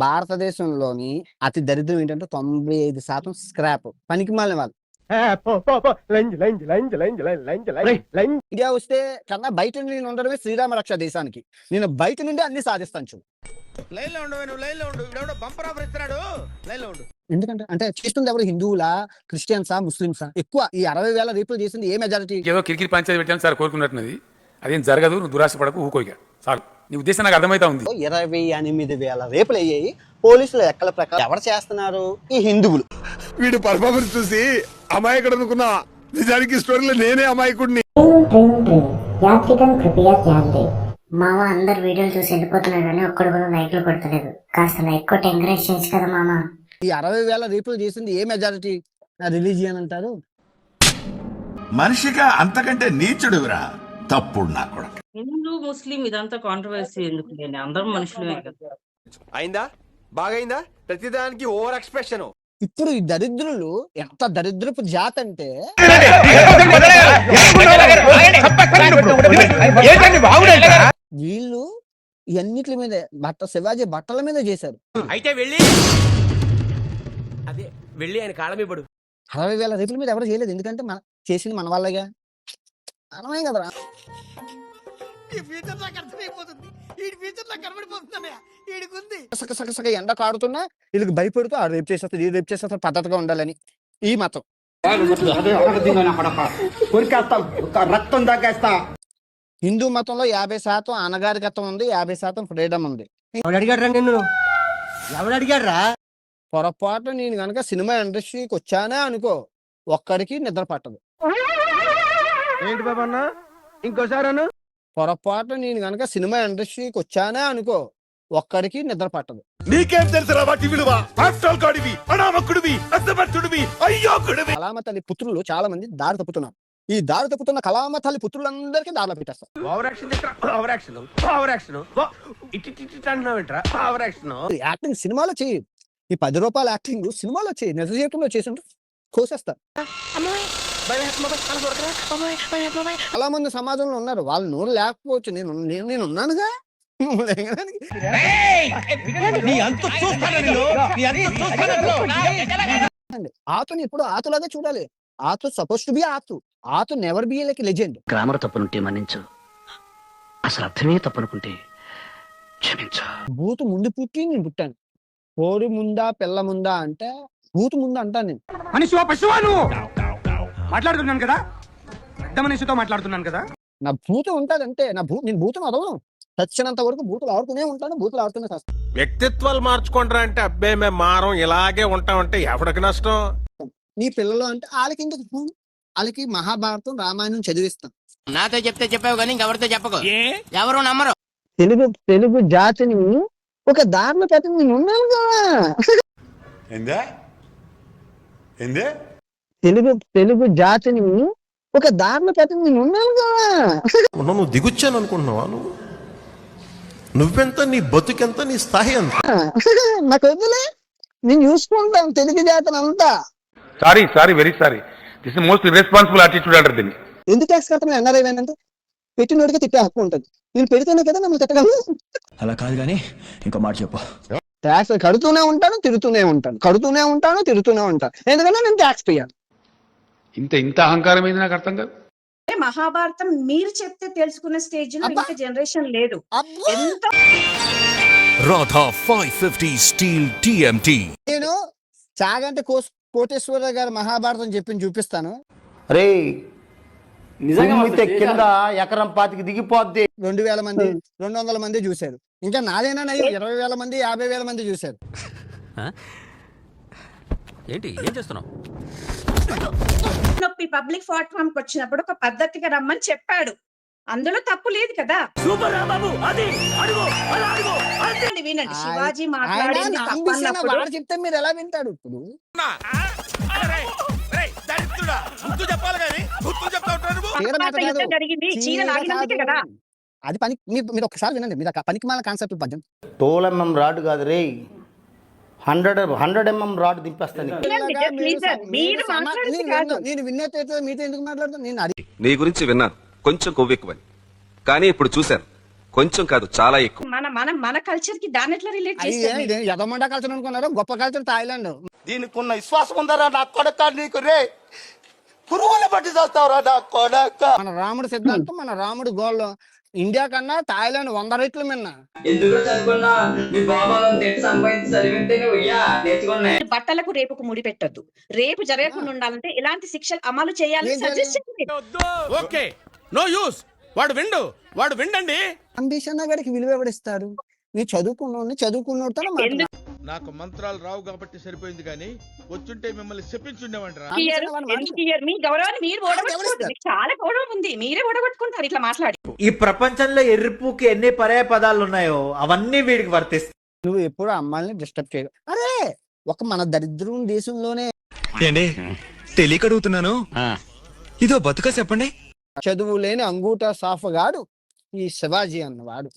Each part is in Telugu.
భారతదేశంలోని అతి దరిద్రం ఏంటంటే 95% స్క్రాప్ పనికి మాలిన వాళ్ళు. ఇండియా వస్తే కన్నా బయట నేను ఉండడమే శ్రీరామ రక్ష దేశానికి. నేను బయట నుండి అన్ని సాధిస్తాను చూడు. ఎందుకంటే అంటే చేస్తుంది ఎవరు? హిందువులా, క్రిస్టియన్సా, ముస్లింసా? ఎక్కువ ఈ 60,000 రేపులు చేసింది ఏ మెజారిటీ? ఏదో కిరికిరి పంచాయతీ పెట్టాను సార్ కోరుకున్నట్టున్నది. అదేం జరగదు, నువ్వు దురాశ పడకు, ఊకోయిక సార్. నీ ఉద్దేశం నాకు అర్థమైతా ఉంది. 28,000 రేపులు అయ్యాయి. పోలీసుల లెక్కల ప్రకారం ఎవరు చేస్తున్నారు? ఈ హిందువులు. వీడు పర్ఫార్మెన్స్ చూసి అమాయకుడు అనుకున్నా, నిజానికి స్టోరీలో నేనే అమాయకుడిని. మామ అందరు వీడియోలు చూసి వెళ్ళిపోతున్నారు కానీ ఒక్కడు కూడా లైక్లు కొడతలేదు. కాస్త లైక్ కొట్టి ఎంకరేజ్ చేయొచ్చు కదా మామ. ఈ 60,000 రేపులు చేసింది ఏ మెజారిటీ? రిలీజియన్ అంటారు. మనిషిగా అంతకంటే నీచుడురా తప్పుడు నా కూడా. హిందూ ముస్లిం ఇదంతా కాంట్రవర్సీ ఎందుకు? లేని అందరం మనుషులమే కదా. అయిందా? బాగైందా? ప్రతిదానికి ఓవర్ ఎక్స్ప్రెషన్. ఇప్పుడు ఈ దరిద్రులు ఎంత దరిద్రపు జాతి అంటే వీళ్ళు ఇవన్నిటి మీద శివాజీ బట్టల మీద చేశారు. అయితే వెళ్ళి ఆయన కాళ్ళమిపడు. 60,000 రేపుల మీద ఎవరు చేయలేదు. ఎందుకంటే మన చేసింది మన వాళ్ళగా, మనమే కదరా. సగ ఎండ కాడుతున్నా వీళ్ళకి భయపడుతూ ఆ రేపు చేసేస్తారు, ఈ రేపు చేసేస్తారు, పద్ధతిగా ఉండాలని ఈ మతం. హిందూ మతంలో 50% అనగారికత్వం ఉంది, 50% ఫ్రీడమ్ ఉంది. పొరపాటు నేను కనుక సినిమా ఇండస్ట్రీకి వచ్చానే అనుకో, ఒక్కడికి నిద్ర పట్టదు. ఏంటి బాబన్నా ఇంకోసారి? పొరపాటు నేను కనుక సినిమా ఇండస్ట్రీకి వచ్చానే అనుకో, ఒక్కడికి నిద్ర పట్టదు. నీకేం తెలుసురా వాటి విలువ? ఆఫ్టర్ గాడివి, అనామకుడివి, అర్థమర్థుడివి, అయ్యోకుడివి. కళామ తల్లి పుత్రులు చాలా మంది దారి తప్పుతున్నారు. ఈ దారి తప్పుతున్న కళామ తల్లి పుత్రులందరికీ దారిలో పెట్టేస్తారు. యాక్టింగ్ సినిమాలో చెయ్యి, ఈ 10 రూపాయల యాక్టింగ్ సినిమాలో చెయ్యి, నిజ జీవితంలో చేసి కోసేస్తారు. చాలా మంది సమాజంలో ఉన్నారు, వాళ్ళు నోరు లేకపోవచ్చు, నేను ఉన్నానుగా. ఆతుని ఎప్పుడు ఆతులాగా చూడాలి. ఆతు సపోజ్ టు బి ఆతు. ఆతు never be like legend. Grammar తప్పునుంటే మన్నించు, అసలు అర్థమే తప్పనుకుంటే క్షమించు. బూతు ముందు పుట్టి నేను పుట్టాను. కోడి ముందా పిల్ల ముందా అంటే బూతు ముందు అంటాను నేను. మనిషి పశువాను మాట్లాడుతున్నాను కదా, పెద్ద మనిషితో మాట్లాడుతున్నాను కదా. నా భూతం ఉంటది అంటే నేను భూతం అదవను. చచ్చినంత వరకు బూతులు ఆడుతూనే ఉంటాను, బూతులు ఆడుతూనే చేస్తాను. వ్యక్తిత్వాలు మార్చుకుంటారా అంటే అబ్బే మేము మారం, ఇలాగే ఉంటామంటే ఎవరికి నష్టం? నీ పిల్లలు అంటే వాళ్ళకి మహాభారతం రామాయణం చదివిస్తాం. నాతో చెప్తే చెప్పావు కానీ ఇంకెవరితో చెప్పకు, ఎవరు నమ్మరు. తెలుగు జాతిని ఒక దారిలో పెట్టి నేను ఉన్నాను కదా. తెలుగు జాతిని ఒక దారిలో పెట్టి నేను ఉన్నాను కదా. నువ్వు దిగుచ్చాను అనుకుంటున్నావా? నువ్వెంత, నీ బతుకెంత, నీ స్థాయి ఎంత? నాకు వద్దులే, నేను చూసుకుంటాను తెలుగు జాతిని అంతా. Sorry very sorry. This is most irresponsible attitude అంటారు దీన్ని. ఎందుకు ట్యాక్స్ కట్టడం ఎన్ఆర్ఐ అంటే పెట్టినోడికి తిట్టే హక్కు ఉంటుంది. నేను పెడితేనే కదా నన్ను తిట్టగలను. అలా కాదు కానీ ఇంకో మాట చెప్పు. ట్యాక్స్ కడుతూనే ఉంటాను, తిరుగుతూనే ఉంటాను, కడుతూనే ఉంటాను, తిరుగుతూనే ఉంటాను. ఎందుకంటే నేను ట్యాక్స్ పేయాలి. ఇంత అహంకారం ఏంది నాకు అర్థం కాదు. మహాభారతం మీరు చెప్తే తెలుసుకున్న స్టేజ్ లో ఇంకా జనరేషన్ లేదు. Radha 550 steel TMT. నేను చాగంటే కోటేశ్వర గారు మహాభారతం చెప్పి చూపిస్తాను. రే నిజంగా కింద ఎకరం 25 దిగిపోద్ది. 2,000 మంది 200 మంది చూశారు. ఇంకా నాదేనా 20,000 మంది 50,000 మంది చూశారు. ఏంటి ఏం చేస్తున్నావు? నొప్పి పబ్లిక్ ప్లాట్ఫామ్ కి వచ్చినప్పుడు ఒక పద్ధతిగా రమ్మని చెప్పాడు. అందులో తప్పు లేదు కదా. వినండి, శివాజీ మాట్లాడింది చెప్తే మీరు ఎలా వింటాడు? ఇప్పుడు జరిగింది అది పని. మీరు ఒకసారి వినండి, మీరు పనికి మాల కాన్సెప్ట్ పద్యం. 12 mm రాడ్ కాదు రే, 100 mm రాడ్ దింపేస్తాను. నేను విన్నట్టు మీతో ఎందుకు మాట్లాడుతాను? నేను నీ గురించి విన్నాను, కొంచెం కొవ్వెక్కువని. కానీ ఇప్పుడు చూశాను, కొంచెం కాదు చాలా ఎక్కువ. మన మన మన కల్చర్ కి దాన్ని ఎట్లా రిలేట్ చేస్తారు ఇదే ఎదమండ కల్చర్ అనుకున్నారు, గొప్ప కల్చర్ థాయిలాండ్. దీనికి ఉన్న విశ్వాసం ఉందరా నా కొడక నీకు రే పురుగులు పట్టి చేస్తావురా నా కొడక. మన రాముడు సిద్ధాంతం, మన రాముడు గోల్ ఇండియా కన్నా థాయిలాండ్ 100 రెట్లు మిన్న. బట్టలకు రేపుకు ముడి పెట్టొద్దు. రేపు జరగకుండా ఉండాలంటే ఎలాంటి శిక్షలు అమలు చేయాలని సజెస్ట్ చేయండి. Okay no use. వాడు విండండి. అంబిషన్ గడికి విలువ ఎవడిస్తాడు? నేను చదువుకున్నోడితో నాకు మంత్రాలు రావు కాబట్టి సరిపోయింది కానీ వచ్చుంటే మిమ్మల్ని చెప్పించుండేవంటరా. మీ గౌరవాన్ని మీరు ఓడగొట్టుకోవద్దు. మీకు చాలా గౌరవం ఉంది, మీరే ఓడగొట్టుకుంటారు ఇట్లా మాట్లాడి. ఈ ప్రపంచంలో ఎర్రిపుకి ఎన్ని పర్యాయ పదాలు ఉన్నాయో అవన్నీ వీడికి వర్తిస్తాయి. నువ్వు ఎప్పుడు అమ్మాయిని డిస్టర్బ్ చేయవు. అరే ఒక మన దరిద్రం దేశంలోనే ఏండి తెలియక అడుగుతున్నాను, ఇదో బతుక చెప్పండి. చదువు లేని అంగూఠా సాఫగాడు ఈ శివాజీ అన్నవాడు.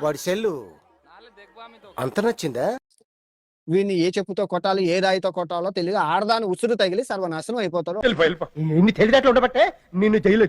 వాడి సెల్లు అంత నచ్చిందా? వీడిని ఏ చెప్పుతో కొట్టాలి, ఏ రాయితో కొట్టాలో తెలియదు. ఆడదాని ఉసురు తగిలి సర్వనాశనం అయిపోతారు. నిన్ను తెలియదట్లు ఉండబట్టే నిన్ను జైలు